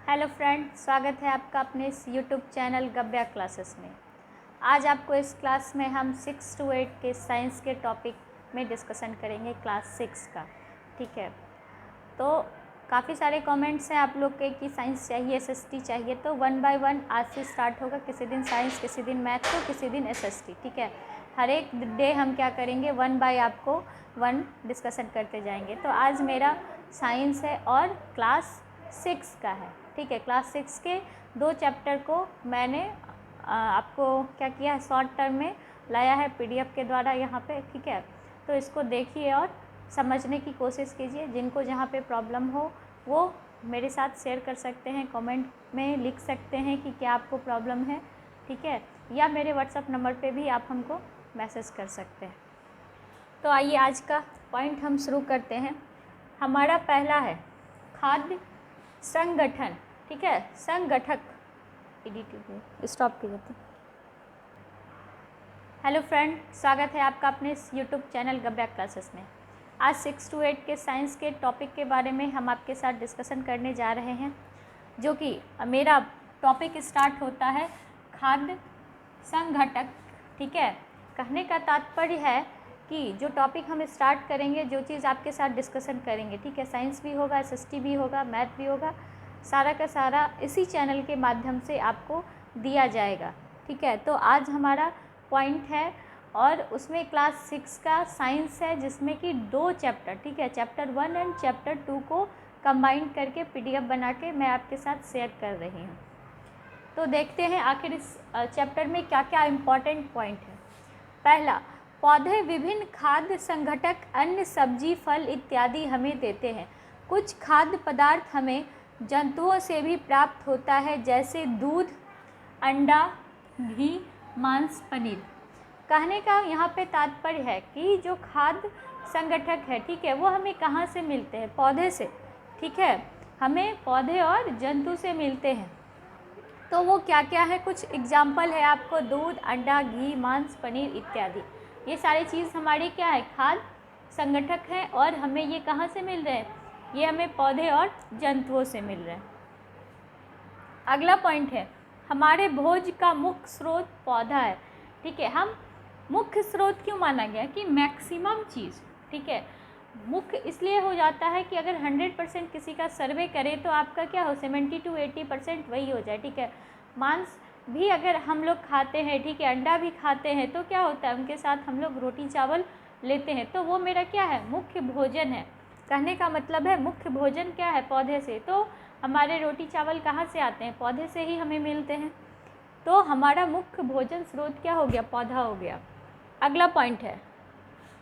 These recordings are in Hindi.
हेलो फ्रेंड, स्वागत है आपका अपने इस यूट्यूब चैनल गब्या क्लासेस में। आज आपको इस क्लास में हम 6 to 8 के साइंस के टॉपिक में डिस्कशन करेंगे, क्लास 6 का। ठीक है, तो काफ़ी सारे कमेंट्स हैं आप लोग के कि साइंस चाहिए, एसएसटी चाहिए, तो 1 by 1 आज से स्टार्ट होगा। किसी दिन साइंस, किसी दिन मैथ, तो किसी दिन एसएसटी। ठीक है, हर एक डे हम क्या करेंगे, 1 by आपको 1 डिस्कशन करते जाएंगे। तो आज मेरा साइंस है और क्लास 6 का है। ठीक है, क्लास 6 के 2 चैप्टर को मैंने आपको क्या किया है, शॉर्ट टर्म में लाया है पीडीएफ के द्वारा यहाँ पे। ठीक है, तो इसको देखिए और समझने की कोशिश कीजिए। जिनको जहाँ पे प्रॉब्लम हो वो मेरे साथ शेयर कर सकते हैं, कमेंट में लिख सकते हैं कि क्या आपको प्रॉब्लम है। ठीक है, या मेरे व्हाट्सएप नंबर पे भी आप हमको मैसेज कर सकते हैं। तो आइए आज का पॉइंट हम शुरू करते हैं। हमारा पहला है खाद्य संगठन। ठीक है, संगठक स्टॉप कीजिए। हेलो फ्रेंड, स्वागत है आपका अपने इस यूट्यूब चैनल गब्या क्लासेस में। आज 6 to 8 के साइंस के टॉपिक के बारे में हम आपके साथ डिस्कशन करने जा रहे हैं, जो कि मेरा टॉपिक स्टार्ट होता है खाद्य संघटक। ठीक है, कहने का तात्पर्य है कि जो टॉपिक हम स्टार्ट करेंगे, जो चीज़ आपके साथ डिस्कशन करेंगे, ठीक है, साइंस भी होगा, एसएसटी भी होगा, मैथ भी होगा, सारा का सारा इसी चैनल के माध्यम से आपको दिया जाएगा। ठीक है, तो आज हमारा पॉइंट है और उसमें क्लास 6 का साइंस है, जिसमें कि 2 चैप्टर, ठीक है, चैप्टर 1 एंड चैप्टर 2 को कंबाइन करके पीडीएफ बना के मैं आपके साथ शेयर कर रही हूँ। तो देखते हैं आखिर इस चैप्टर में क्या क्या इम्पॉर्टेंट पॉइंट है। पहला, पौधे विभिन्न खाद्य संघटक, अन्न, सब्जी, फल इत्यादि हमें देते हैं। कुछ खाद्य पदार्थ हमें जंतुओं से भी प्राप्त होता है, जैसे दूध, अंडा, घी, मांस, पनीर। कहने का यहाँ पे तात्पर्य है कि जो खाद्य संगठक है, ठीक है, वो हमें कहाँ से मिलते हैं, पौधे से। ठीक है, हमें पौधे और जंतु से मिलते हैं। तो वो क्या क्या है, कुछ एग्जाम्पल है आपको, दूध, अंडा, घी, मांस, पनीर इत्यादि। ये सारी चीज़ हमारी क्या है, खाद्य संगठक है और हमें ये कहाँ से मिल रहे हैं, ये हमें पौधे और जंतुओं से मिल रहे हैं। अगला पॉइंट है हमारे भोज का मुख्य स्रोत पौधा है। ठीक है, हम मुख्य स्रोत क्यों माना गया कि मैक्सिमम चीज़, ठीक है, मुख्य इसलिए हो जाता है कि अगर 100% किसी का सर्वे करें तो आपका क्या हो, 70 to 80% वही हो जाए। ठीक है, मांस भी अगर हम लोग खाते हैं, ठीक है, अंडा भी खाते हैं, तो क्या होता है, उनके साथ हम लोग रोटी चावल लेते हैं, तो वो मेरा क्या है, मुख्य भोजन है। कहने का मतलब है मुख्य भोजन क्या है, पौधे से। तो हमारे रोटी चावल कहाँ से आते हैं, पौधे से ही हमें मिलते हैं। तो हमारा मुख्य भोजन स्रोत क्या हो गया, पौधा हो गया। अगला पॉइंट है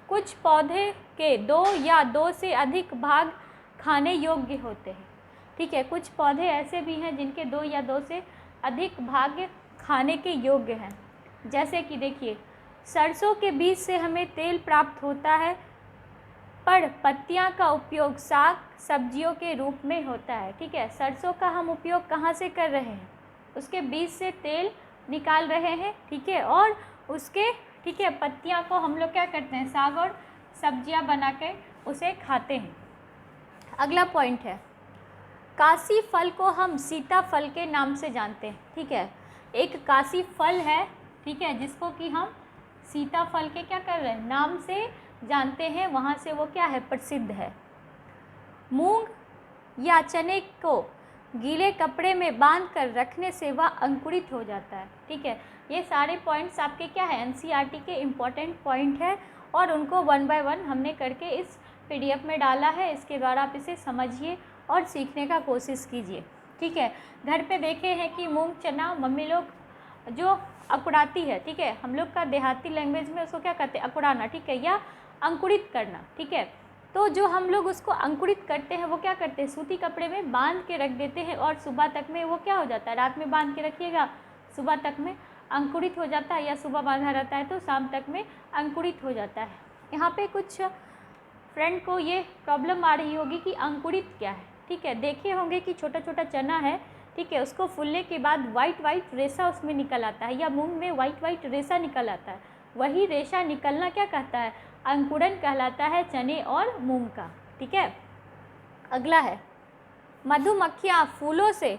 कुछ पौधे के 2 या 2 से अधिक भाग खाने योग्य होते हैं। ठीक है, कुछ पौधे ऐसे भी हैं जिनके 2 या 2 से अधिक भाग खाने के योग्य हैं। जैसे कि देखिए, सरसों के बीज से हमें तेल प्राप्त होता है, पर पत्तियां का उपयोग साग सब्जियों के रूप में होता है। ठीक है, सरसों का हम उपयोग कहाँ से कर रहे हैं, उसके बीज से तेल निकाल रहे हैं। ठीक है, और उसके, ठीक है, पत्तियां को हम लोग क्या करते हैं, साग और सब्जियां बना के उसे खाते हैं। अगला पॉइंट है काशी फल को हम सीताफल के नाम से जानते हैं। ठीक है, एक काशी फल है, ठीक है, जिसको कि हम सीताफल के क्या कर रहे हैं, नाम से जानते हैं, वहाँ से वो क्या है, प्रसिद्ध है। मूंग या चने को गीले कपड़े में बांध कर रखने से वह अंकुरित हो जाता है। ठीक है, ये सारे पॉइंट्स आपके क्या है, एनसीईआरटी के इम्पॉर्टेंट पॉइंट है और उनको 1 by 1 हमने करके इस पीडीएफ में डाला है। इसके द्वारा आप इसे समझिए और सीखने का कोशिश कीजिए। ठीक है, घर पे देखे हैं कि मूंग चना मम्मी लोग जो अकुड़ाती है, ठीक है, हम लोग का देहाती लैंग्वेज में उसको क्या कहते हैं, अकुड़ाना, ठीक है, या अंकुरित करना। ठीक है, तो जो हम लोग उसको अंकुरित करते हैं वो क्या करते हैं, सूती कपड़े में बांध के रख देते हैं और सुबह तक में वो क्या हो जाता है, रात में बांध के रखिएगा, सुबह तक में अंकुरित हो जाता है, या सुबह बांधा रहता है तो शाम तक में अंकुरित हो जाता है। यहाँ पे कुछ फ्रेंड को ये प्रॉब्लम आ रही होगी कि अंकुरित क्या है। ठीक है, देखे होंगे कि छोटा छोटा चना है, ठीक है, उसको फूलने के बाद वाइट वाइट रेशा उसमें निकल आता है, या मूंग में वाइट वाइट रेशा निकल आता है, वही रेशा निकलना क्या कहता है, अंकुरन कहलाता है चने और मूंग का। ठीक है, अगला है मधुमक्खियाँ फूलों से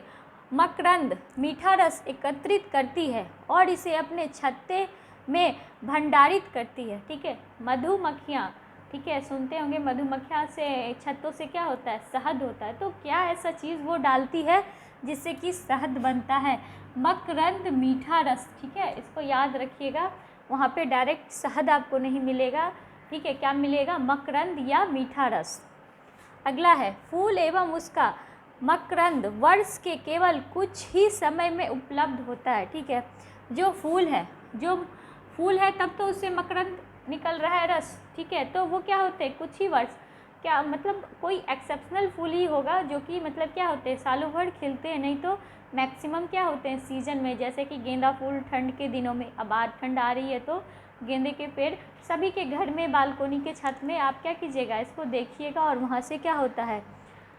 मकरंद मीठा रस एकत्रित करती है और इसे अपने छत्ते में भंडारित करती है। ठीक है, मधुमक्खियाँ, ठीक है, सुनते होंगे मधुमक्खियाँ से छत्तों से क्या होता है, शहद होता है। तो क्या ऐसा चीज़ वो डालती है जिससे कि शहद बनता है, मकरंद मीठा रस। ठीक है, इसको याद रखिएगा, वहाँ पे डायरेक्ट शहद आपको नहीं मिलेगा। ठीक है, क्या मिलेगा, मकरंद या मीठा रस। अगला है फूल एवं उसका मकरंद वर्ष के केवल कुछ ही समय में उपलब्ध होता है। ठीक है, जो फूल है तब तो उससे मकरंद निकल रहा है, रस। ठीक है, तो वो क्या होते हैं, कुछ ही वर्ष, क्या मतलब कोई एक्सेप्शनल फूल ही होगा जो कि मतलब क्या होते हैं, सालों भर खिलते हैं, नहीं तो मैक्सिमम क्या होते हैं सीजन में, जैसे कि गेंदा फूल ठंड के दिनों में। अब आज ठंड आ रही है तो गेंदे के पेड़ सभी के घर में, बालकोनी के छत में आप क्या कीजिएगा, इसको देखिएगा और वहाँ से क्या होता है,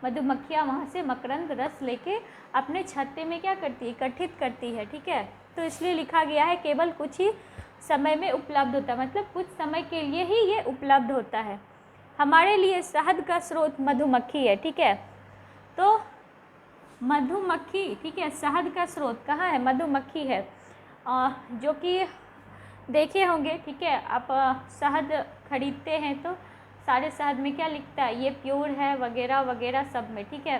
मधुमक्खियाँ वहाँ से मकरंद रस लेके अपने छत्ते में क्या करती है, इकट्ठित करती है। ठीक है, तो इसलिए लिखा गया है केवल कुछ ही समय में उपलब्ध होता है, मतलब कुछ समय के लिए ही ये उपलब्ध होता है। हमारे लिए शहद का स्रोत मधुमक्खी है। ठीक है, तो मधुमक्खी, ठीक है, शहद का स्रोत कहाँ है, मधुमक्खी है, जो कि देखे होंगे। ठीक है, आप शहद खरीदते हैं तो सारे शहद में क्या लिखता है, ये प्योर है वगैरह वगैरह सब में। ठीक है,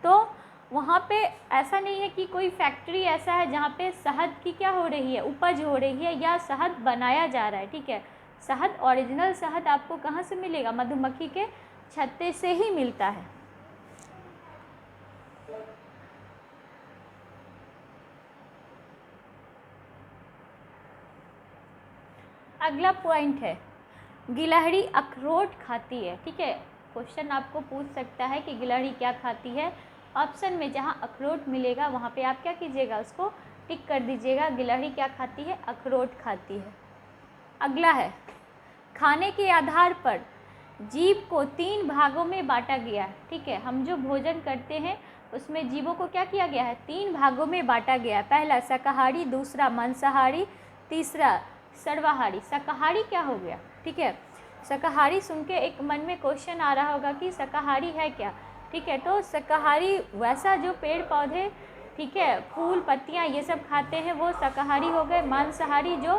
तो वहाँ पे ऐसा नहीं है कि कोई फैक्ट्री ऐसा है जहाँ पे शहद की क्या हो रही है, उपज हो रही है या शहद बनाया जा रहा है। ठीक है, शहद, ओरिजिनल शहद आपको कहाँ से मिलेगा, मधुमक्खी के छत्ते से ही मिलता है। अगला पॉइंट है गिलहरी अखरोट खाती है। ठीक है, क्वेश्चन आपको पूछ सकता है कि गिलहरी क्या खाती है। ऑप्शन में जहाँ अखरोट मिलेगा वहाँ पे आप क्या कीजिएगा, उसको टिक कर दीजिएगा, गिलहरी क्या खाती है, अखरोट खाती है। अगला है खाने के आधार पर जीव को 3 भागों में बांटा गया है। ठीक है, हम जो भोजन करते हैं उसमें जीवों को क्या किया गया है, 3 भागों में बांटा गया है। पहला शाकाहारी, दूसरा मांसाहारी, तीसरा सर्वाहारी। शाकाहारी क्या हो गया, ठीक है, शाकाहारी सुन के एक मन में क्वेश्चन आ रहा होगा कि शाकाहारी है क्या। ठीक है, तो शाकाहारी वैसा जो पेड़ पौधे, ठीक है, फूल पत्तियां ये सब खाते हैं वो शाकाहारी हो गए। मांसाहारी जो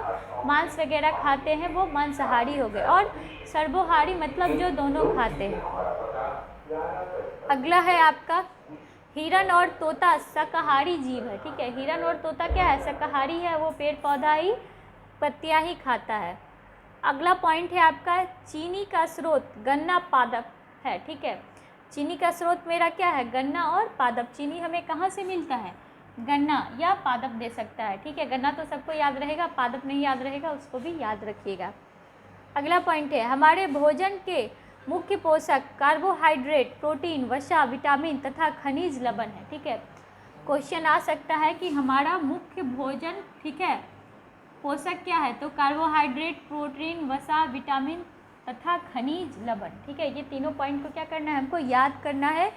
मांस वगैरह खाते हैं वो मांसाहारी हो गए। और सर्वोहारी मतलब जो दोनों खाते हैं। अगला है आपका हिरन और तोता शाकाहारी जीव है। ठीक है, हिरन और तोता क्या है, शाकाहारी है, वो पेड़ पौधा ही पत्तियां ही खाता है। अगला पॉइंट है आपका चीनी का स्रोत गन्ना पादप है। ठीक है, चीनी का स्रोत मेरा क्या है, गन्ना और पादप। चीनी हमें कहाँ से मिलता है, गन्ना या पादप दे सकता है। ठीक है, गन्ना तो सबको याद रहेगा, पादप नहीं याद रहेगा, उसको भी याद रखिएगा। अगला पॉइंट है हमारे भोजन के मुख्य पोषक कार्बोहाइड्रेट, प्रोटीन, वसा, विटामिन तथा खनिज लवण है। ठीक है, क्वेश्चन आ सकता है कि हमारा मुख्य भोजन, ठीक है, पोषक क्या है, तो कार्बोहाइड्रेट, प्रोटीन, वसा, विटामिन तथा खनिज लवण। ठीक है, ये तीनों पॉइंट को क्या करना है, हमको याद करना है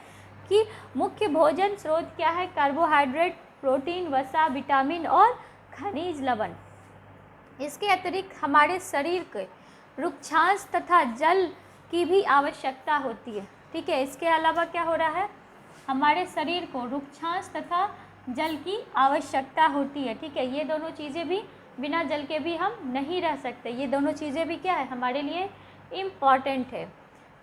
कि मुख्य भोजन स्रोत क्या है, कार्बोहाइड्रेट, प्रोटीन, वसा, विटामिन और खनिज लवण। इसके अतिरिक्त हमारे शरीर के रुक्षांश तथा जल की भी आवश्यकता होती है। ठीक है, इसके अलावा क्या हो रहा है, हमारे शरीर को रुक्षांश तथा जल की आवश्यकता होती है। ठीक है, ये दोनों चीज़ें भी, बिना जल के भी हम नहीं रह सकते, ये दोनों चीज़ें भी क्या है, हमारे लिए इम्पॉर्टेंट है।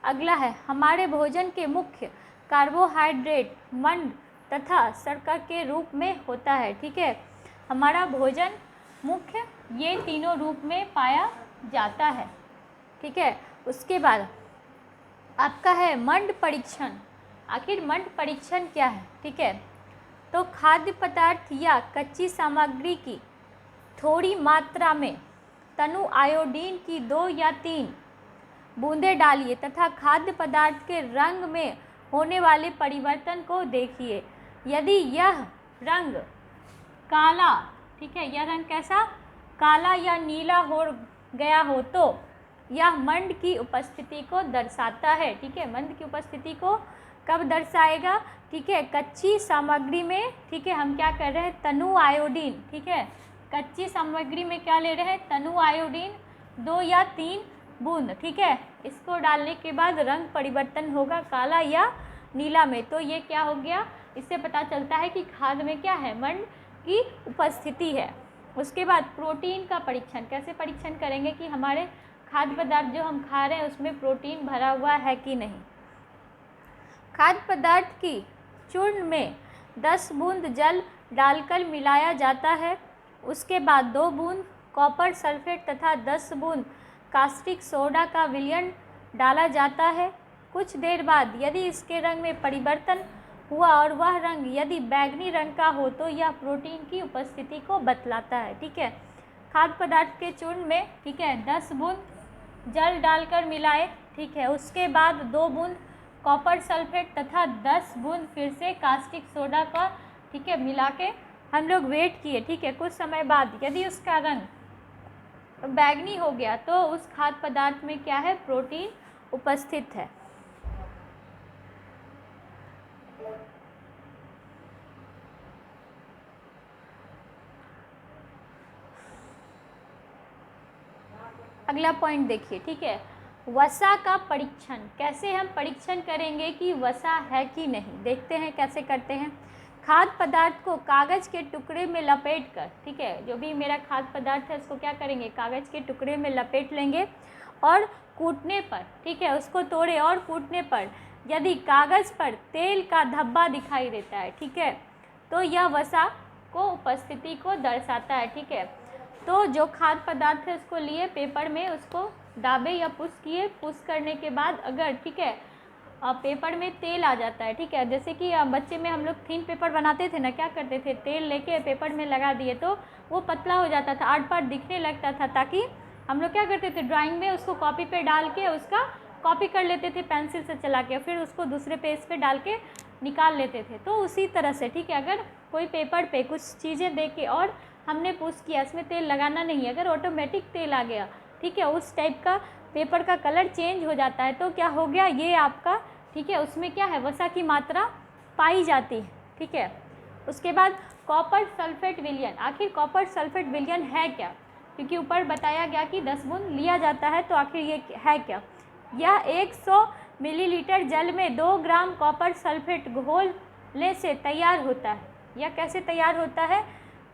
अगला है हमारे भोजन के मुख्य कार्बोहाइड्रेट मंड तथा शर्करा के रूप में होता है। ठीक है, हमारा भोजन मुख्य ये तीनों रूप में पाया जाता है। ठीक है, उसके बाद आपका है मंड परीक्षण। आखिर मंड परीक्षण क्या है, ठीक है, तो खाद्य पदार्थ या कच्ची सामग्री की थोड़ी मात्रा में तनु आयोडीन की 2 या 3 बूंदें डालिए तथा खाद्य पदार्थ के रंग में होने वाले परिवर्तन को देखिए। यदि यह रंग काला, ठीक है, यह रंग कैसा, काला या नीला हो गया हो तो यह मंड की उपस्थिति को दर्शाता है। ठीक है, मंड की उपस्थिति को कब दर्शाएगा, ठीक है, कच्ची सामग्री में। ठीक है, हम क्या कर रहे हैं, तनु आयोडीन। ठीक है, कच्ची सामग्री में क्या ले रहे हैं, तनु आयोडीन 2 या 3 बूंद। ठीक है, इसको डालने के बाद रंग परिवर्तन होगा, काला या नीला में। तो ये क्या हो गया, इससे पता चलता है कि खाद में क्या है, वर्ण की उपस्थिति है। उसके बाद प्रोटीन का परीक्षण, कैसे परीक्षण करेंगे कि हमारे खाद्य पदार्थ जो हम खा रहे हैं उसमें प्रोटीन भरा हुआ है कि नहीं। खाद्य पदार्थ की चूर्ण में 10 बूंद जल डालकर मिलाया जाता है। उसके बाद 2 बूंद कॉपर सल्फेट तथा 10 बूंद कास्टिक सोडा का विलयन डाला जाता है। कुछ देर बाद यदि इसके रंग में परिवर्तन हुआ और वह रंग यदि बैंगनी रंग का हो तो यह प्रोटीन की उपस्थिति को बतलाता है। ठीक है, खाद्य पदार्थ के चूर्ण में, ठीक है, 10 बूंद जल डालकर मिलाए। ठीक है, उसके बाद 2 बूंद कॉपर सल्फेट तथा 10 बूंद फिर से कास्टिक सोडा का, ठीक है, मिला के हम लोग वेट किए। ठीक है, कुछ समय बाद यदि उसका रंग बैंगनी हो गया तो उस खाद्य पदार्थ में क्या है, प्रोटीन उपस्थित है। अगला पॉइंट देखिए। ठीक है, वसा का परीक्षण, कैसे हम परीक्षण करेंगे कि वसा है कि नहीं। देखते हैं कैसे करते हैं। खाद्य पदार्थ को कागज़ के टुकड़े में लपेट कर, ठीक है, जो भी मेरा खाद्य पदार्थ है उसको क्या करेंगे, कागज़ के टुकड़े में लपेट लेंगे और कूटने पर, ठीक है, उसको तोड़े और कूटने पर यदि कागज़ पर तेल का धब्बा दिखाई देता है, ठीक है, तो यह वसा को उपस्थिति को दर्शाता है। ठीक है, तो जो खाद्य पदार्थ है उसको लिए पेपर में उसको दाबे या पुश किए। पुश करने के बाद अगर, ठीक है, पेपर में तेल आ जाता है, ठीक है, जैसे कि बच्चे में हम लोग थीन पेपर बनाते थे ना, क्या करते थे, तेल लेके पेपर में लगा दिए तो वो पतला हो जाता था, आर्ट पार्ट दिखने लगता था, ताकि हम लोग क्या करते थे, ड्राइंग में उसको कॉपी पे डाल के उसका कॉपी कर लेते थे पेंसिल से चला के, फिर उसको दूसरे पेज पे डाल के निकाल लेते थे। तो उसी तरह से, ठीक है, अगर कोई पेपर पे कुछ चीज़ें दे के और हमने पुश किया, इसमें तेल लगाना नहीं, अगर ऑटोमेटिक तेल आ गया, ठीक है, उस टाइप का पेपर का कलर चेंज हो जाता है, तो क्या हो गया, ये आपका, ठीक है, उसमें क्या है, वसा की मात्रा पाई जाती है। ठीक है, उसके बाद कॉपर सल्फेट विलयन, आखिर कॉपर सल्फेट विलयन है क्या, क्योंकि ऊपर बताया गया कि 10 बूंद लिया जाता है, तो आखिर ये है क्या। यह 100 मिलीलीटर जल में 2 ग्राम कॉपर सल्फेट घोलने से तैयार होता है। यह कैसे तैयार होता है,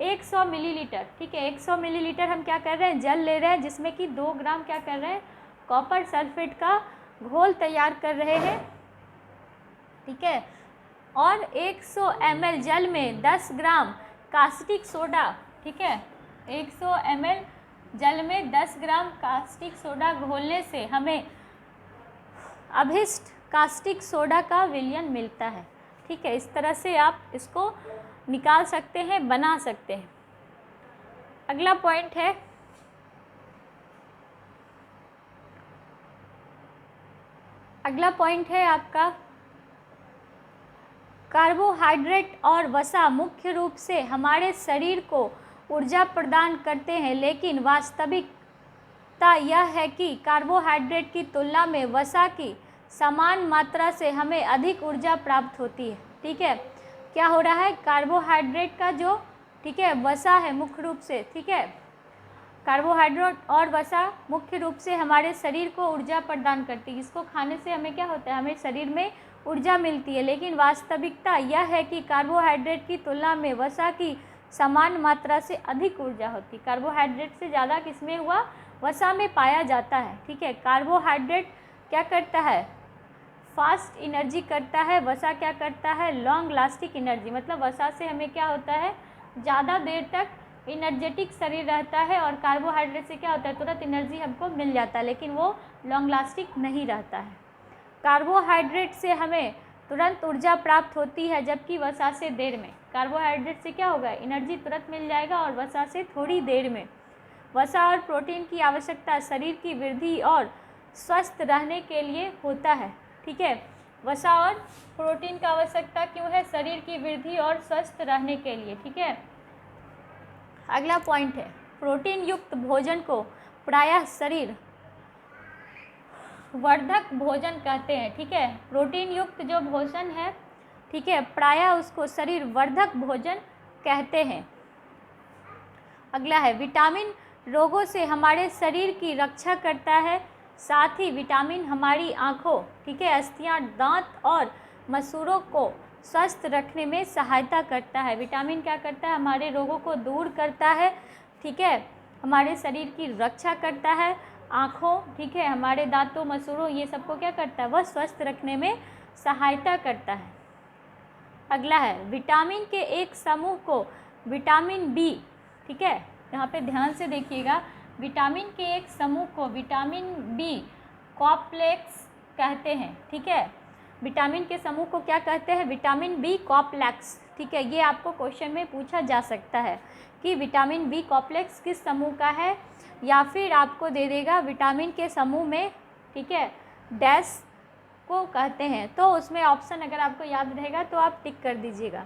100 मिलीलीटर, ठीक है, 100 मिलीलीटर हम क्या कर रहे हैं, जल ले रहे हैं, जिसमें कि 2 ग्राम क्या कर रहे हैं, कॉपर सल्फेट का घोल तैयार कर रहे हैं। ठीक है, और 100 ml जल में 10 ग्राम कास्टिक सोडा, ठीक है, 100 ml जल में 10 ग्राम कास्टिक सोडा घोलने से हमें अभिष्ट कास्टिक सोडा का विलयन मिलता है। ठीक है, इस तरह से आप इसको निकाल सकते हैं, बना सकते हैं। अगला पॉइंट है, अगला पॉइंट है आपका कार्बोहाइड्रेट और वसा मुख्य रूप से हमारे शरीर को ऊर्जा प्रदान करते हैं, लेकिन वास्तविकता यह है कि कार्बोहाइड्रेट की तुलना में वसा की समान मात्रा से हमें अधिक ऊर्जा प्राप्त होती है। ठीक है, क्या हो रहा है, कार्बोहाइड्रेट का जो, ठीक है, वसा है मुख्य रूप से, ठीक है, कार्बोहाइड्रेट और वसा मुख्य रूप से हमारे शरीर को ऊर्जा प्रदान करती है। इसको खाने से हमें क्या होता है, हमें शरीर में ऊर्जा मिलती है, लेकिन वास्तविकता यह है कि कार्बोहाइड्रेट की तुलना में वसा की समान मात्रा से अधिक ऊर्जा होती है। कार्बोहाइड्रेट से ज़्यादा किसमें हुआ, वसा में पाया जाता है। ठीक है, कार्बोहाइड्रेट क्या करता है, फास्ट एनर्जी करता है, वसा क्या करता है, लॉन्ग लास्टिक एनर्जी, मतलब वसा से हमें क्या होता है, ज़्यादा देर तक एनर्जेटिक शरीर रहता है, और कार्बोहाइड्रेट से क्या होता है, तुरंत एनर्जी हमको मिल जाता है, लेकिन वो लॉन्ग लास्टिक नहीं रहता है। कार्बोहाइड्रेट से हमें तुरंत ऊर्जा प्राप्त होती है, जबकि वसा से देर में। कार्बोहाइड्रेट से क्या होगा, एनर्जी तुरंत मिल जाएगा, और वसा से थोड़ी देर में। वसा और प्रोटीन की आवश्यकता शरीर की वृद्धि और स्वस्थ रहने के लिए होता है। ठीक है, वसा और प्रोटीन की आवश्यकता क्यों है, शरीर की वृद्धि और स्वस्थ रहने के लिए। ठीक है, अगला पॉइंट है, प्रोटीन युक्त भोजन को प्रायः शरीर वर्धक भोजन कहते हैं। ठीक है, प्रोटीन युक्त जो भोजन है, ठीक है, प्रायः उसको शरीर वर्धक भोजन कहते हैं। अगला है, विटामिन रोगों से हमारे शरीर की रक्षा करता है, साथ ही विटामिन हमारी आँखों, ठीक है, अस्थियाँ, दांत और मसूरों को स्वस्थ रखने में सहायता करता है। विटामिन क्या करता है, हमारे रोगों को दूर करता है, ठीक है, हमारे शरीर की रक्षा करता है, आँखों, ठीक है, हमारे दांतों, मसूड़ों, ये सबको क्या करता है, वह स्वस्थ रखने में सहायता करता है। अगला है विटामिन के एक समूह को विटामिन बी, ठीक है, यहाँ पे ध्यान से देखिएगा, विटामिन के एक समूह को विटामिन बी कॉम्प्लेक्स कहते हैं, ठीक है, विटामिन के समूह को क्या कहते हैं, विटामिन बी कॉम्प्लेक्स, ठीक है। ये आपको क्वेश्चन में पूछा जा सकता है कि विटामिन बी कॉम्प्लेक्स किस समूह का है, या फिर आपको दे देगा विटामिन के समूह में, ठीक है, डैश को कहते हैं। तो उसमें ऑप्शन अगर आपको याद रहेगा तो आप टिक कर दीजिएगा।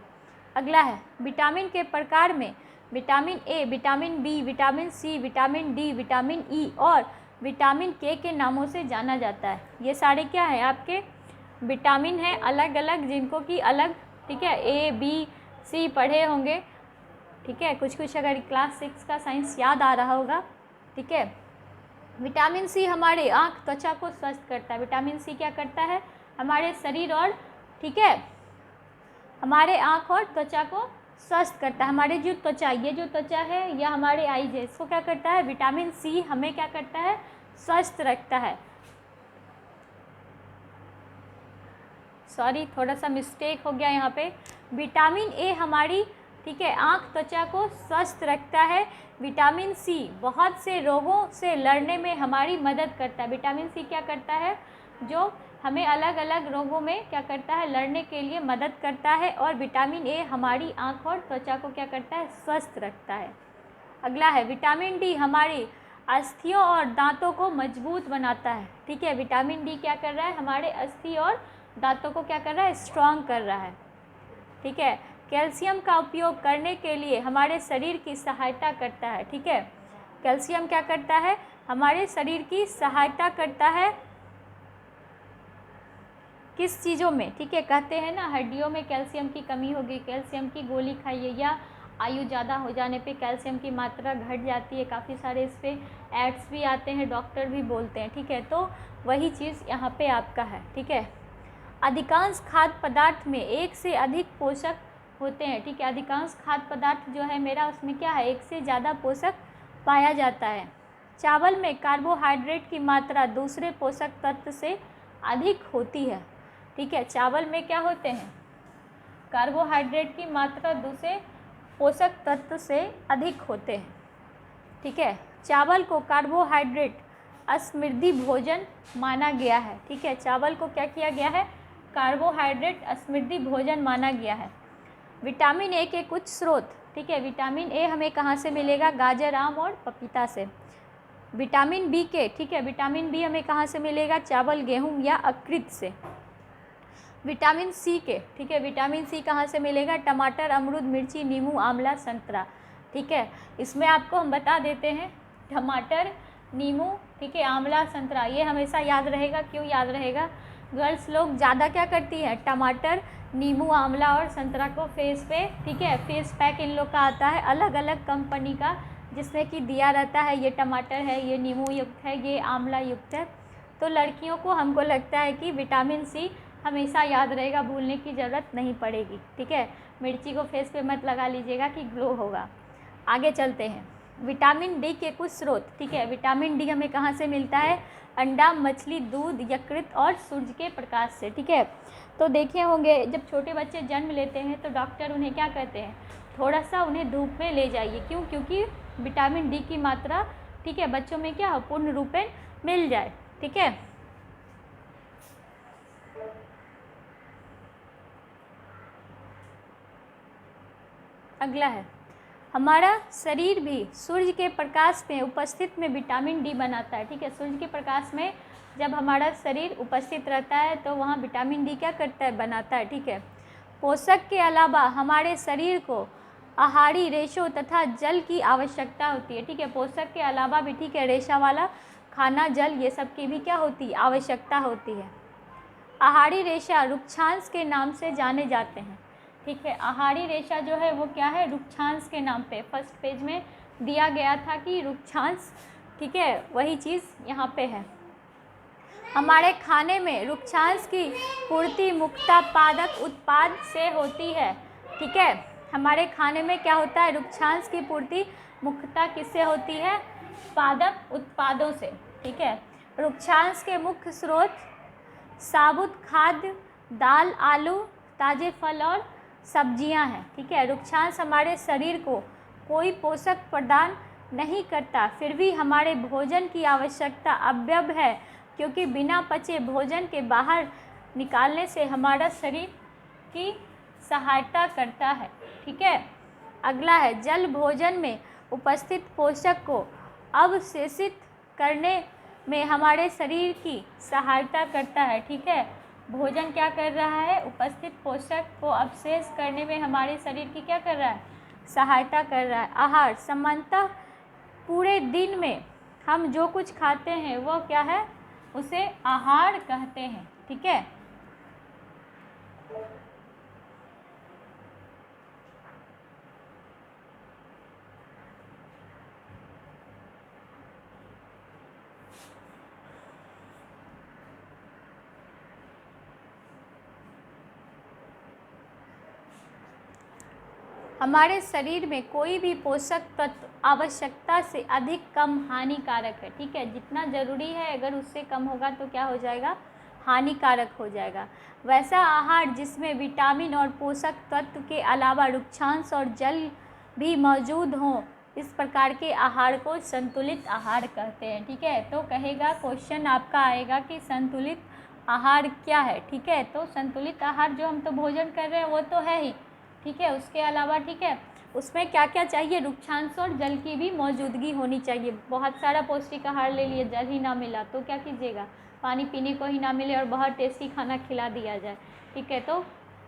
अगला है विटामिन के प्रकार में vitamin A, vitamin B, vitamin C, vitamin D, vitamin E और विटामिन के नामों से जाना जाता है। ये सारे क्या है, आपके विटामिन हैं अलग अलग, जिनको कि अलग, ठीक है, ए बी सी पढ़े होंगे, ठीक है, कुछ कुछ अगर क्लास 6 का साइंस याद आ रहा होगा, ठीक है। विटामिन सी हमारे आँख त्वचा को स्वस्थ करता है। विटामिन सी क्या करता है, हमारे शरीर और, ठीक है, हमारे आँख और त्वचा को स्वस्थ करता है। हमारे जो त्वचा, ये जो त्वचा है या हमारे आईज है, इसको क्या करता है, विटामिन सी हमें क्या करता है, स्वस्थ रखता है। सॉरी, थोड़ा सा मिस्टेक हो गया यहाँ पे। विटामिन ए हमारी, ठीक है, आँख त्वचा को स्वस्थ रखता है। विटामिन सी बहुत से रोगों से लड़ने में हमारी मदद करता है। विटामिन सी क्या करता है, जो हमें अलग अलग रोगों में क्या करता है, लड़ने के लिए मदद करता है। और विटामिन ए हमारी आँख और त्वचा को क्या करता है, स्वस्थ रखता है। अगला है विटामिन डी हमारी अस्थियों और दांतों को मजबूत बनाता है, ठीक है। विटामिन डी क्या कर रहा है, हमारे अस्थि और दांतों को क्या कर रहा है, स्ट्रॉन्ग कर रहा है, ठीक है। कैल्शियम का उपयोग करने के लिए हमारे शरीर की सहायता करता है, ठीक है। कैल्शियम क्या करता है, हमारे शरीर की सहायता करता है किस चीज़ों में, ठीक है, कहते हैं ना हड्डियों में कैल्शियम की कमी होगी, कैल्शियम की गोली खाइए, या आयु ज़्यादा हो जाने पे कैल्शियम की मात्रा घट जाती है। काफ़ी सारे इस पर एड्स भी आते हैं, डॉक्टर भी बोलते हैं, ठीक है। तो वही चीज़ यहाँ पे आपका है, ठीक है। अधिकांश खाद्य पदार्थ में एक से अधिक पोषक होते हैं, ठीक है। अधिकांश खाद्य पदार्थ जो है मेरा, उसमें क्या है, एक से ज़्यादा पोषक पाया जाता है। चावल में कार्बोहाइड्रेट की मात्रा दूसरे पोषक तत्व से अधिक होती है, ठीक है। चावल में क्या होते हैं, कार्बोहाइड्रेट की मात्रा दूसरे पोषक तत्व से अधिक होते हैं, ठीक है। चावल को कार्बोहाइड्रेट समृद्धि भोजन माना गया है, ठीक है। चावल को क्या किया गया है, कार्बोहाइड्रेट समृद्धि भोजन माना गया है। विटामिन ए के कुछ स्रोत, ठीक है। विटामिन ए हमें कहाँ से मिलेगा, गाजर, आम और पपीता से। विटामिन बी के, ठीक है, विटामिन बी हमें कहाँ से मिलेगा, चावल, गेहूँ या यकृत से। विटामिन सी के, ठीक है, विटामिन सी कहाँ से मिलेगा, टमाटर, अमरूद, मिर्ची, नींबू, आंवला, संतरा, ठीक है। इसमें आपको हम बता देते हैं, टमाटर, नींबू, ठीक है, आंवला, संतरा, ये हमेशा याद रहेगा। क्यों याद रहेगा, गर्ल्स लोग ज़्यादा क्या करती है, टमाटर, नींबू, आंवला और संतरा को फेस पे, ठीक है, फेस पैक इन लोग का आता है अलग अलग कंपनी का, जिसमें कि दिया रहता है ये टमाटर है, ये नींबू युक्त है, ये आंवला युक्त है। तो लड़कियों को हमको लगता है कि विटामिन सी हमेशा याद रहेगा, भूलने की ज़रूरत नहीं पड़ेगी, ठीक है। मिर्ची को फेस पे मत लगा लीजिएगा कि ग्लो होगा। आगे चलते हैं, विटामिन डी के कुछ स्रोत, ठीक है। विटामिन डी हमें कहाँ से मिलता है, अंडा, मछली, दूध, यकृत और सूरज के प्रकाश से, ठीक है। तो देखे होंगे जब छोटे बच्चे जन्म लेते हैं तो डॉक्टर उन्हें क्या कहते हैं, थोड़ा सा उन्हें धूप में ले जाइए। क्यों, क्योंकि विटामिन डी की मात्रा, ठीक है, बच्चों में क्या पूर्ण रूपेण मिल जाए, ठीक है। अगला है हमारा शरीर भी सूर्य के प्रकाश में उपस्थित में विटामिन डी बनाता है, ठीक है। सूर्य के प्रकाश में जब हमारा शरीर उपस्थित रहता है तो वहाँ विटामिन डी क्या करता है, बनाता है, ठीक है। पोषक के अलावा हमारे शरीर को आहारी, रेशों तथा जल की आवश्यकता होती है, ठीक है। पोषक के अलावा भी, ठीक है, रेशा वाला खाना, जल, ये सब की भी क्या होती है, आवश्यकता होती है। आहारी रेशा रुक्षांश के नाम से जाने जाते हैं, ठीक है। आहारी रेशा जो है वो क्या है, रुक्षांश के नाम पे फर्स्ट पेज में दिया गया था कि रुक्षांश, ठीक है, वही चीज़ यहाँ पे है। हमारे खाने में रुक्षांश की पूर्ति मुख्यतः पादप उत्पाद से होती है। ठीक है, हमारे खाने में क्या होता है, रुक्षांश की पूर्ति मुख्यतः किससे होती है, पादप उत्पादों से। ठीक है, रुक्षांश के मुख्य स्रोत साबुत खाद्य, दाल, आलू, ताज़े फल और सब्जियां हैं। ठीक है, रुक्षांश हमारे शरीर को कोई पोषक प्रदान नहीं करता, फिर भी हमारे भोजन की आवश्यकता अव्यव है, क्योंकि बिना पचे भोजन के बाहर निकालने से हमारा शरीर की सहायता करता है। ठीक है, अगला है जल भोजन में उपस्थित पोषक को अवशेषित करने में हमारे शरीर की सहायता करता है। ठीक है, भोजन क्या कर रहा है, उपस्थित पोषक को अवशेष करने में हमारे शरीर की क्या कर रहा है, सहायता कर रहा है। आहार सामान्यतः पूरे दिन में हम जो कुछ खाते हैं वो क्या है, उसे आहार कहते हैं। ठीक है, हमारे शरीर में कोई भी पोषक तत्व आवश्यकता से अधिक कम हानिकारक है। ठीक है, जितना ज़रूरी है अगर उससे कम होगा तो क्या हो जाएगा, हानिकारक हो जाएगा। वैसा आहार जिसमें विटामिन और पोषक तत्व के अलावा रुक्षांश और जल भी मौजूद हों, इस प्रकार के आहार को संतुलित आहार कहते हैं। ठीक है, तो कहेगा क्वेश्चन आपका आएगा कि संतुलित आहार क्या है। ठीक है, तो संतुलित आहार जो हम तो भोजन कर रहे हैं वो तो है ही। ठीक है, उसके अलावा ठीक है उसमें क्या क्या चाहिए, रुक्षांश और जल की भी मौजूदगी होनी चाहिए। बहुत सारा पौष्टिक आहार ले लिए, जल ही ना मिला तो क्या कीजिएगा, पानी पीने को ही ना मिले और बहुत टेस्टी खाना खिला दिया जाए। ठीक है, तो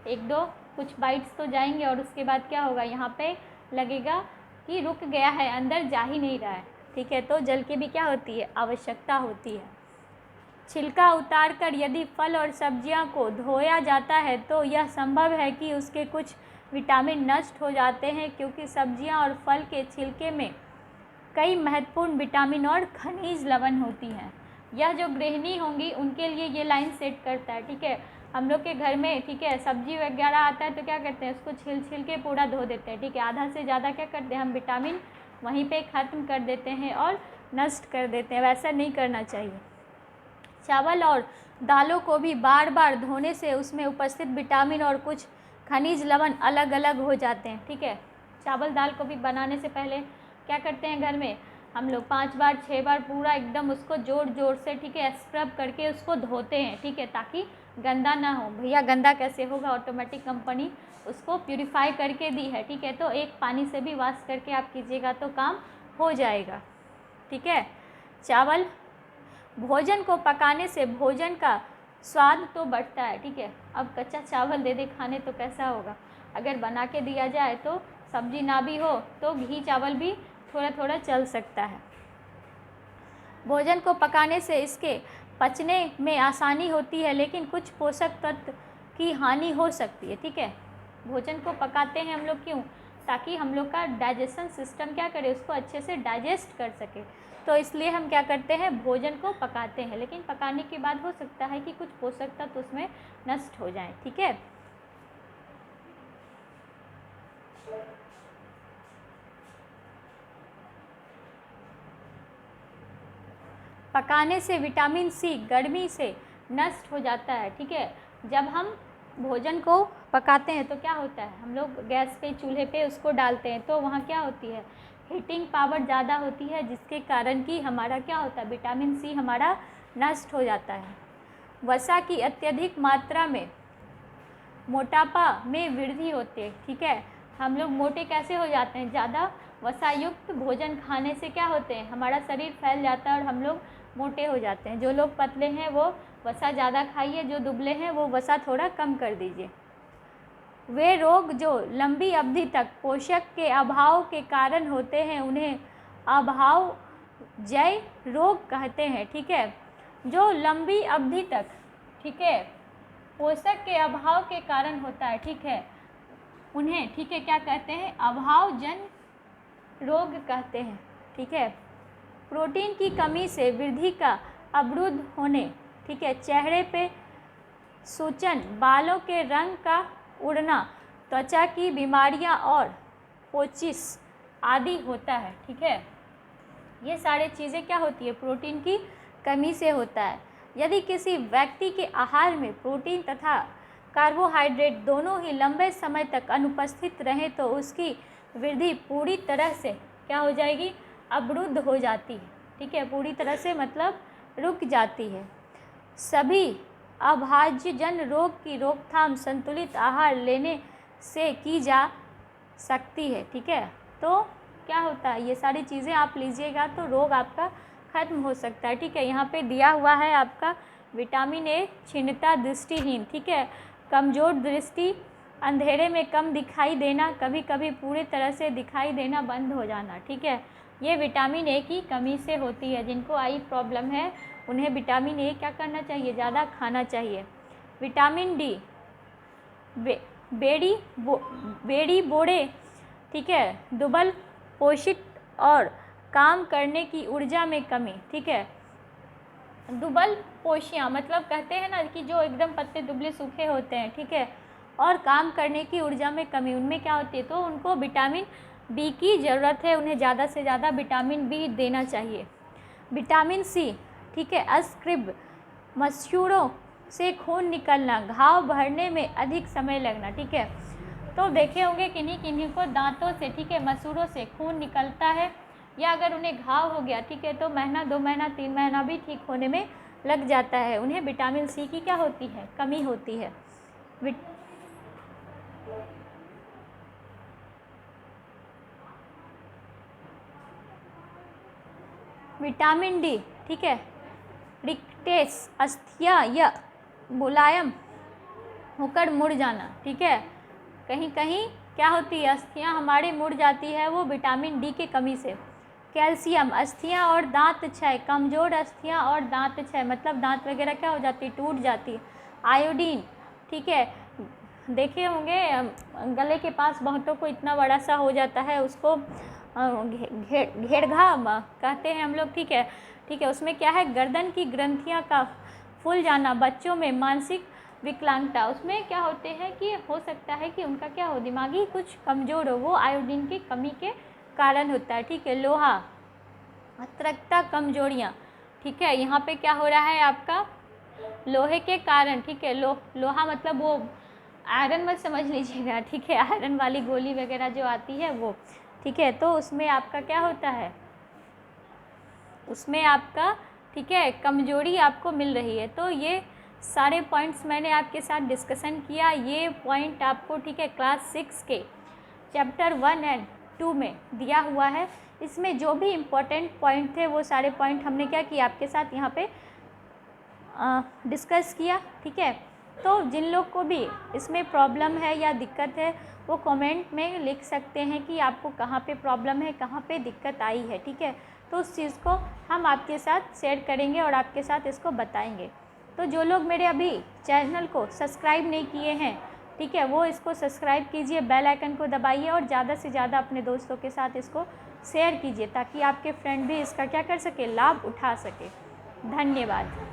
एक दो कुछ बाइट्स तो जाएंगे और उसके बाद क्या होगा, यहाँ पे लगेगा कि रुक गया है, अंदर जा ही नहीं रहा है। ठीक है, तो जल की भी क्या होती है, आवश्यकता होती है। छिलका उतारकर यदि फल और सब्जियां को धोया जाता है तो यह संभव है कि उसके कुछ विटामिन नष्ट हो जाते हैं, क्योंकि सब्जियां और फल के छिलके में कई महत्वपूर्ण विटामिन और खनिज लवण होती हैं। यह जो गृहिणी होंगी उनके लिए ये लाइन सेट करता है। ठीक है, हम लोग के घर में ठीक है सब्जी वगैरह आता है तो क्या करते हैं, उसको छिल के पूरा धो देते हैं। ठीक है, आधा से ज़्यादा क्या करते हैं, हम विटामिन वहीं पे ख़त्म कर देते हैं और नष्ट कर देते हैं। वैसा नहीं करना चाहिए। चावल और दालों को भी बार बार धोने से उसमें उपस्थित विटामिन और कुछ खनिज लवण अलग अलग हो जाते हैं। ठीक है, चावल दाल को भी बनाने से पहले क्या करते हैं, घर में हम लोग 5 बार 6 बार पूरा एकदम उसको जोर से ठीक है स्क्रब करके उसको धोते हैं। ठीक है, ताकि गंदा ना हो। भैया गंदा कैसे होगा, ऑटोमेटिक कंपनी उसको प्यूरिफाई करके दी है। ठीक है, तो एक पानी से भी वॉश करके आप कीजिएगा तो काम हो जाएगा। ठीक है, चावल भोजन को पकाने से भोजन का स्वाद तो बढ़ता है। ठीक है, अब कच्चा चावल दे दे खाने तो कैसा होगा, अगर बना के दिया जाए तो सब्जी ना भी हो तो घी चावल भी थोड़ा थोड़ा चल सकता है। भोजन को पकाने से इसके पचने में आसानी होती है, लेकिन कुछ पोषक तत्व की हानि हो सकती है। ठीक है, भोजन को पकाते हैं हम लोग क्यों, ताकि हम लोग का डाइजेशन सिस्टम क्या करे, उसको अच्छे से डाइजेस्ट कर सके। तो इसलिए हम क्या करते हैं, भोजन को पकाते हैं, लेकिन पकाने के बाद हो सकता है कि कुछ पोषक तत्व उसमें नष्ट हो जाएं। ठीक है, पकाने से विटामिन सी गर्मी से नष्ट हो जाता है। ठीक है, जब हम भोजन को पकाते हैं तो क्या होता है, हम लोग गैस पे चूल्हे पे उसको डालते हैं तो वहाँ क्या होती है, हीटिंग पावर ज़्यादा होती है, जिसके कारण कि हमारा क्या होता है, विटामिन सी हमारा नष्ट हो जाता है। वसा की अत्यधिक मात्रा में मोटापा में वृद्धि होती है। ठीक है, हम लोग मोटे कैसे हो जाते हैं, ज़्यादा वसायुक्त भोजन खाने से क्या होते हैं, हमारा शरीर फैल जाता है और हम लोग मोटे हो जाते हैं। जो लोग पतले हैं वो वसा ज़्यादा खाइए, जो दुबले हैं वो वसा थोड़ा कम कर दीजिए। वे रोग जो लंबी अवधि तक पोषक के अभाव के कारण होते हैं उन्हें अभावजय रोग कहते हैं। ठीक है, जो लंबी अवधि तक ठीक है पोषक के अभाव के कारण होता है, ठीक है, उन्हें ठीक है क्या कहते हैं, अभावजन रोग कहते हैं। ठीक है, प्रोटीन की कमी से वृद्धि का अवरुद्ध होने ठीक है, चेहरे पे सूजन, बालों के रंग का उड़ना, त्वचा की बीमारियां और पोचिस आदि होता है। ठीक है, ये सारी चीज़ें क्या होती है, प्रोटीन की कमी से होता है। यदि किसी व्यक्ति के आहार में प्रोटीन तथा कार्बोहाइड्रेट दोनों ही लंबे समय तक अनुपस्थित रहें तो उसकी वृद्धि पूरी तरह से क्या हो जाएगी, अवरुद्ध हो जाती है। ठीक है, पूरी तरह से मतलब रुक जाती है। सभी अभाज्यजन रोग की रोकथाम संतुलित आहार लेने से की जा सकती है। ठीक है, तो क्या होता है, ये सारी चीज़ें आप लीजिएगा तो रोग आपका खत्म हो सकता है। ठीक है, यहाँ पे दिया हुआ है आपका विटामिन ए, क्षीणता, दृष्टिहीन, ठीक है, कमज़ोर दृष्टि, अंधेरे में कम दिखाई देना, कभी कभी पूरी तरह से दिखाई देना बंद हो जाना। ठीक है, ये विटामिन ए की कमी से होती है। जिनको आई प्रॉब्लम है उन्हें विटामिन ए क्या करना चाहिए, ज़्यादा खाना चाहिए। विटामिन डी, बेड़ी बोड़े, ठीक है, दुबल पोषित और काम करने की ऊर्जा में कमी। ठीक है, दुबल पोशियाँ मतलब कहते हैं ना कि जो एकदम पत्ते दुबले सूखे होते हैं। ठीक है, और काम करने की ऊर्जा में कमी, उनमें क्या होती है, तो उनको विटामिन बी की ज़रूरत है, उन्हें ज़्यादा से ज़्यादा विटामिन बी देना चाहिए। विटामिन सी, ठीक है, अस्क्रिब, मसूड़ों से खून निकलना, घाव भरने में अधिक समय लगना। ठीक है, तो देखे होंगे किन्हीं किन्हीं को दांतों से, ठीक है, मसूड़ों से खून निकलता है, या अगर उन्हें घाव हो गया, ठीक है, तो महीना, 2 महीना, 3 महीना भी ठीक होने में लग जाता है। उन्हें विटामिन सी की क्या होती है, कमी होती है। विटामिन डी, ठीक है, रिक्टेस, अस्थियाँ या मुलायम होकर मुड़ जाना। ठीक है, कहीं कहीं क्या होती है, अस्थियाँ हमारी मुड़ जाती है, वो विटामिन डी की कमी से। कैल्शियम, अस्थियाँ और दांत क्षय, कमज़ोर अस्थियाँ और दांत क्षय मतलब दांत वगैरह क्या हो जाती है, टूट जाती है। आयोडीन, ठीक है, देखे होंगे गले के पास बहुतों को इतना बड़ा सा हो जाता है, उसको घेड़घा कहते हैं हम लोग। ठीक है, ठीक है, उसमें क्या है, गर्दन की ग्रंथियाँ का फूल जाना, बच्चों में मानसिक विकलांगता, उसमें क्या होते हैं कि हो सकता है कि उनका क्या हो, दिमागी कुछ कमज़ोर हो, वो आयोडीन की कमी के कारण होता है। ठीक है, लोहा, अत्रकता, कमजोरियाँ, ठीक है, यहाँ पे क्या हो रहा है आपका, लोहे के कारण। ठीक है, लोहा मतलब वो आयरन मत समझ लीजिएगा। ठीक है, आयरन वाली गोली वगैरह जो आती है वो। ठीक है, तो उसमें आपका क्या होता है, उसमें आपका, ठीक है, कमजोरी आपको मिल रही है। तो ये सारे पॉइंट्स मैंने आपके साथ डिस्कशन किया। ये पॉइंट आपको, ठीक है, क्लास 6 के चैप्टर 1 एंड 2 में दिया हुआ है। इसमें जो भी इम्पोर्टेंट पॉइंट थे वो सारे पॉइंट हमने क्या किया, आपके साथ यहाँ पे डिस्कस किया। ठीक है, तो जिन लोग को भी इसमें प्रॉब्लम है या दिक्कत है वो कमेंट में लिख सकते हैं कि आपको कहाँ पे प्रॉब्लम है, कहाँ पे दिक्कत आई है। ठीक है, तो उस चीज़ को हम आपके साथ शेयर करेंगे और आपके साथ इसको बताएंगे। तो जो लोग मेरे अभी चैनल को सब्सक्राइब नहीं किए हैं, ठीक है, वो इसको सब्सक्राइब कीजिए, बेल आइकन को दबाइए और ज़्यादा से ज़्यादा अपने दोस्तों के साथ इसको शेयर कीजिए ताकि आपके फ्रेंड भी इसका क्या कर सके, लाभ उठा सके। धन्यवाद।